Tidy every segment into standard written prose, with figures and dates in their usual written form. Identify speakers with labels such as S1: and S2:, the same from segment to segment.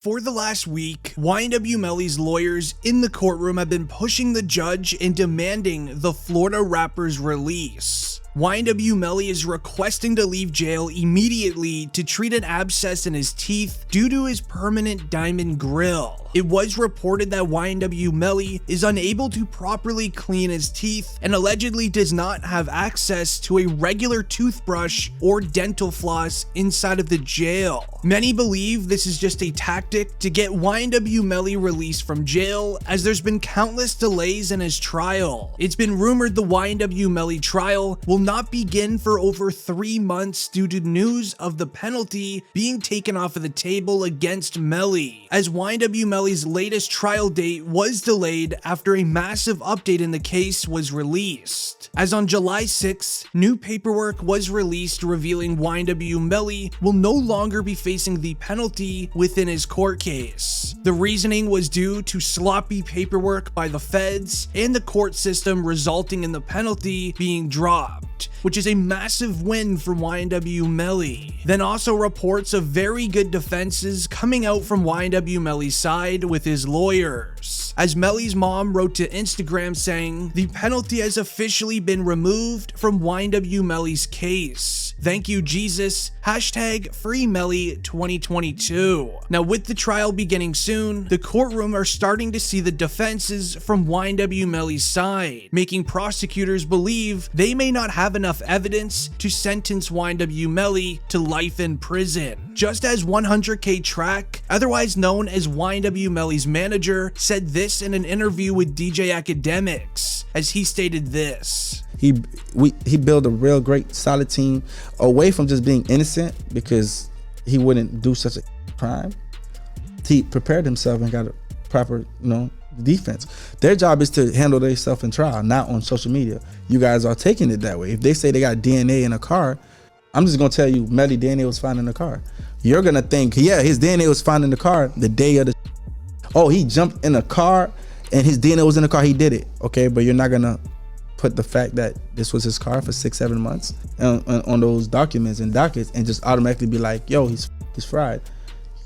S1: For the last week, YNW Melly's lawyers in the courtroom have been pushing the judge and demanding the Florida rapper's release. YNW Melly is requesting to leave jail immediately to treat an abscess in his teeth due to his permanent diamond grill. It was reported that YNW Melly is unable to properly clean his teeth and allegedly does not have access to a regular toothbrush or dental floss inside of the jail. Many believe this is just a tactic to get YNW Melly released from jail, as there's been countless delays in his trial. It's been rumored the YNW Melly trial will not begin for over 3 months due to news of the penalty being taken off of the table against Melly, as YNW Melly's latest trial date was delayed after a massive update in the case was released. As on July 6th, new paperwork was released revealing YNW Melly will no longer be facing the penalty within his court case. The reasoning was due to sloppy paperwork by the feds and the court system, resulting in the penalty being dropped, which is a massive win for YNW Melly. Then also reports of very good defenses coming out from YNW Melly's side with his lawyers, as Melly's mom wrote to Instagram saying the penalty has officially been removed from YNW Melly's case. Thank you, Jesus. Hashtag Free Melly 2022. Now, with the trial beginning soon, the courtroom are starting to see the defenses from YNW Melly's side, making prosecutors believe they may not have enough evidence to sentence YNW Melly to life in prison. Just as 100K Track, otherwise known as YNW Melly's manager, said this in an interview with DJ Academics, as he stated this.
S2: He built a real great solid team away from just being innocent, because he wouldn't do such a crime. He prepared himself and got a proper, defense. Their job is to handle themselves in trial, not on social media. You guys are taking it that way. If they say they got DNA in a car, I'm just gonna tell you Melly DNA was found in the car. You're gonna think, yeah, his DNA was found in the car the day of the he jumped in a car and his DNA was in the car, he did it. Okay, but you're not gonna put the fact that this was his car for 6-7 months on those documents and dockets and just automatically be like, yo, he's fried.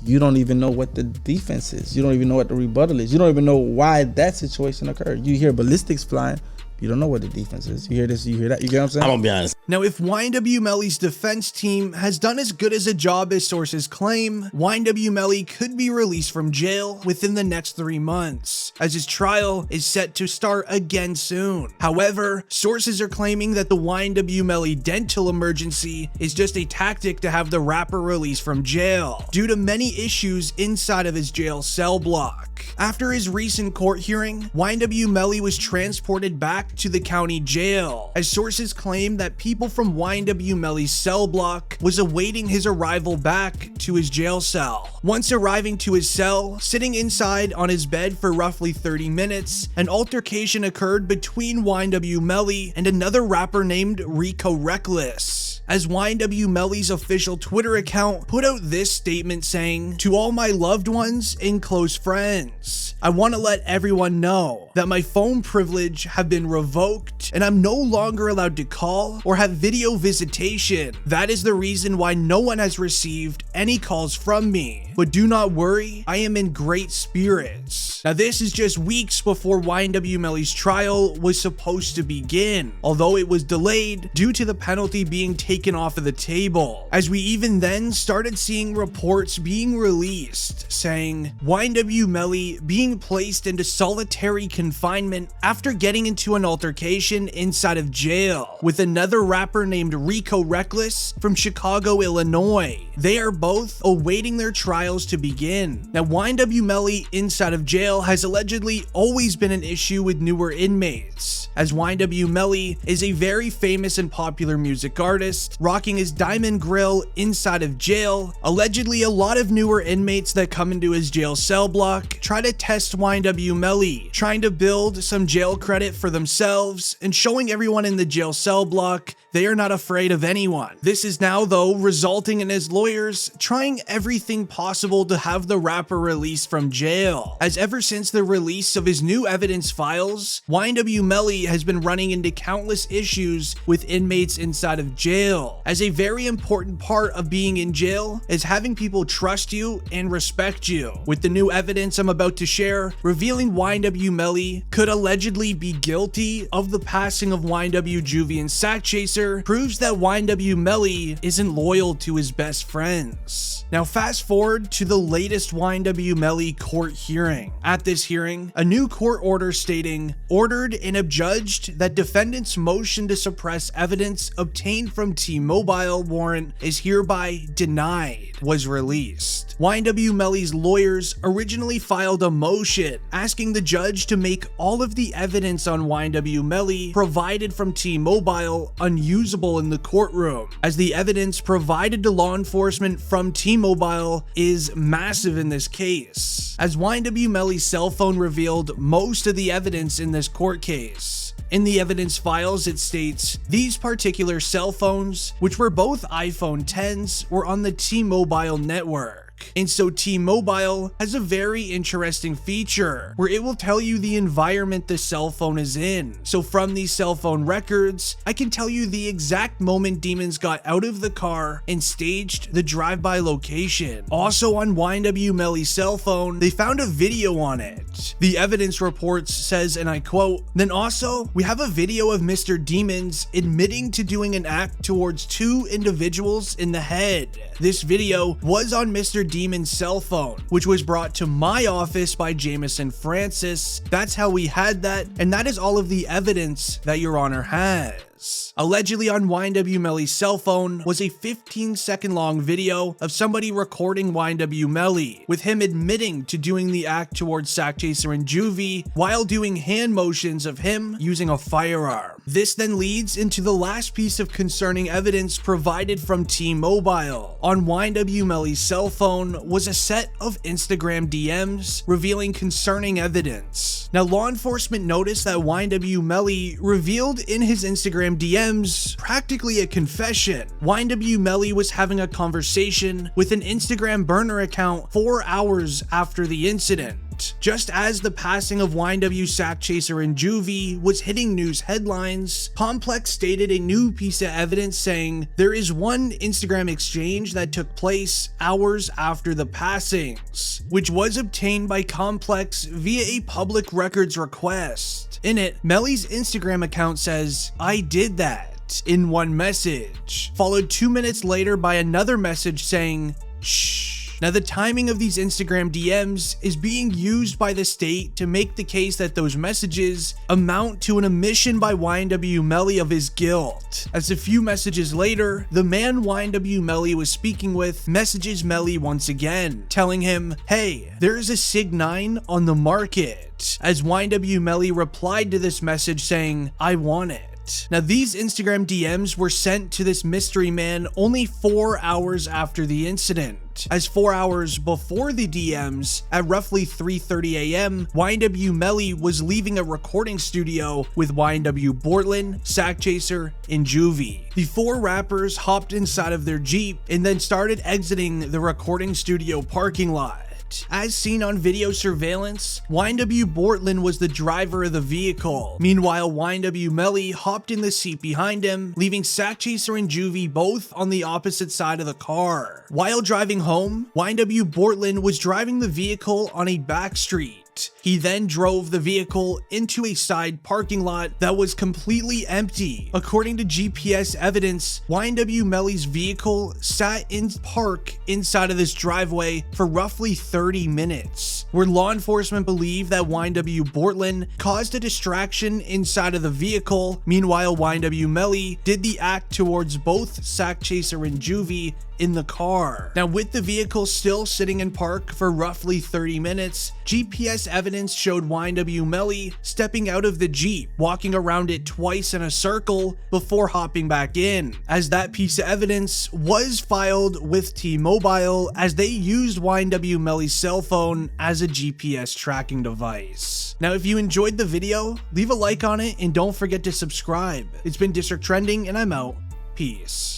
S2: You don't even know what the defense is. You don't even know what the rebuttal is. You don't even know why that situation occurred. You hear ballistics flying, you don't know what the defense is. You hear this, you hear that. You get what I'm saying?
S3: I'm gonna be honest.
S1: Now, if YNW Melly's defense team has done as good as a job as sources claim, YNW Melly could be released from jail within the next 3 months, as his trial is set to start again soon. However, sources are claiming that the YNW Melly dental emergency is just a tactic to have the rapper released from jail, due to many issues inside of his jail cell block. After his recent court hearing, YNW Melly was transported back to the county jail, as sources claim that people from YNW Melly's cell block was awaiting his arrival back to his jail cell. Once arriving to his cell, sitting inside on his bed for roughly 30 minutes, an altercation occurred between YNW Melly and another rapper named Rico Reckless, as YNW Melly's official Twitter account put out this statement saying, "To all my loved ones and close friends, I want to let everyone know that my phone privilege have been revoked and I'm no longer allowed to call or have video visitation. That is the reason why no one has received any calls from me. But do not worry, I am in great spirits." Now, this is just weeks before YNW Melly's trial was supposed to begin, although it was delayed due to the penalty being taken off of the table, as we even then started seeing reports being released saying YNW Melly being placed into solitary confinement after getting into an altercation inside of jail with another rapper named Rico Reckless from Chicago, Illinois. They are both awaiting their trials to begin. Now, YNW Melly inside of jail has allegedly always been an issue with newer inmates, as YNW Melly is a very famous and popular music artist, rocking his diamond grill inside of jail. Allegedly, a lot of newer inmates that come into his jail cell block try to test YNW Melly, trying to build some jail credit for themselves themselves and showing everyone in the jail cell block they are not afraid of anyone. This is now, though, resulting in his lawyers trying everything possible to have the rapper released from jail, as ever since the release of his new evidence files, YNW Melly has been running into countless issues with inmates inside of jail, as a very important part of being in jail is having people trust you and respect you. With the new evidence I'm about to share, revealing YNW Melly could allegedly be guilty of the passing of YNW Juvie and Sack Chaser proves that YNW Melly isn't loyal to his best friends. Now fast forward to the latest YNW Melly court hearing. At this hearing, a new court order stating, ordered and adjudged that defendant's motion to suppress evidence obtained from T-Mobile warrant is hereby denied, was released. YNW Melly's lawyers originally filed a motion asking the judge to make all of the evidence on YNW Melly provided from T-Mobile unusable in the courtroom, as the evidence provided to law enforcement from T-Mobile is massive in this case, as YNW Melly's cell phone revealed most of the evidence in this court case. In the evidence files, it states, these particular cell phones, which were both iPhone 10s, were on the T-Mobile network. And so T-Mobile has a very interesting feature where it will tell you the environment the cell phone is in. So from these cell phone records, I can tell you the exact moment demons got out of the car and staged the drive-by location. Also on YNW Melly's cell phone, they found a video on it. The evidence reports says, and I quote, then also, we have a video of Mr. Demons admitting to doing an act towards two individuals in the head. This video was on Mr. Demon's cell phone, which was brought to my office by Jameson Francis. That's how we had that, and that is all of the evidence that Your Honor has. Allegedly on YNW Melly's cell phone was a 15-second long video of somebody recording YNW Melly, with him admitting to doing the act towards Sack Chaser and Juvie while doing hand motions of him using a firearm. This then leads into the last piece of concerning evidence provided from T-Mobile. On YNW Melly's cell phone was a set of Instagram DMs revealing concerning evidence. Now, law enforcement noticed that YNW Melly revealed in his Instagram DMs practically a confession. YNW Melly was having a conversation with an Instagram burner account 4 hours after the incident. Just as the passing of YNW Sack Chaser and Juvie was hitting news headlines, Complex stated a new piece of evidence saying there is one Instagram exchange that took place hours after the passings, which was obtained by Complex via a public records request. In it, Melly's Instagram account says, "I did that," in one message, followed 2 minutes later by another message saying, "Shh." Now, the timing of these Instagram DMs is being used by the state to make the case that those messages amount to an admission by YNW Melly of his guilt, as a few messages later, the man YNW Melly was speaking with messages Melly once again, telling him, "Hey, there is a Sig 9 on the market," as YNW Melly replied to this message saying, "I want it." Now, these Instagram DMs were sent to this mystery man only 4 hours after the incident, as 4 hours before the DMs, at roughly 3:30 a.m., YNW Melly was leaving a recording studio with YNW Bortland, Sack Chaser, and Juvie. The four rappers hopped inside of their Jeep and then started exiting the recording studio parking lot. As seen on video surveillance, YNW Bortland was the driver of the vehicle. Meanwhile, YNW Melly hopped in the seat behind him, leaving Sack Chaser and Juvie both on the opposite side of the car. While driving home, YNW Bortland was driving the vehicle on a back street. He then drove the vehicle into a side parking lot that was completely empty. According to GPS evidence, YNW Melly's vehicle sat in park inside of this driveway for roughly 30 minutes, where law enforcement believe that YNW Bortland caused a distraction inside of the vehicle. Meanwhile, YNW Melly did the act towards both Sack Chaser and Juvie in the car. Now, with the vehicle still sitting in park for roughly 30 minutes, GPS evidence showed YNW Melly stepping out of the Jeep, walking around it twice in a circle before hopping back in, as that piece of evidence was filed with T-Mobile as they used YNW Melly's cell phone as a GPS tracking device. Now, if you enjoyed the video, leave a like on it and don't forget to subscribe. It's been District Trending and I'm out. Peace.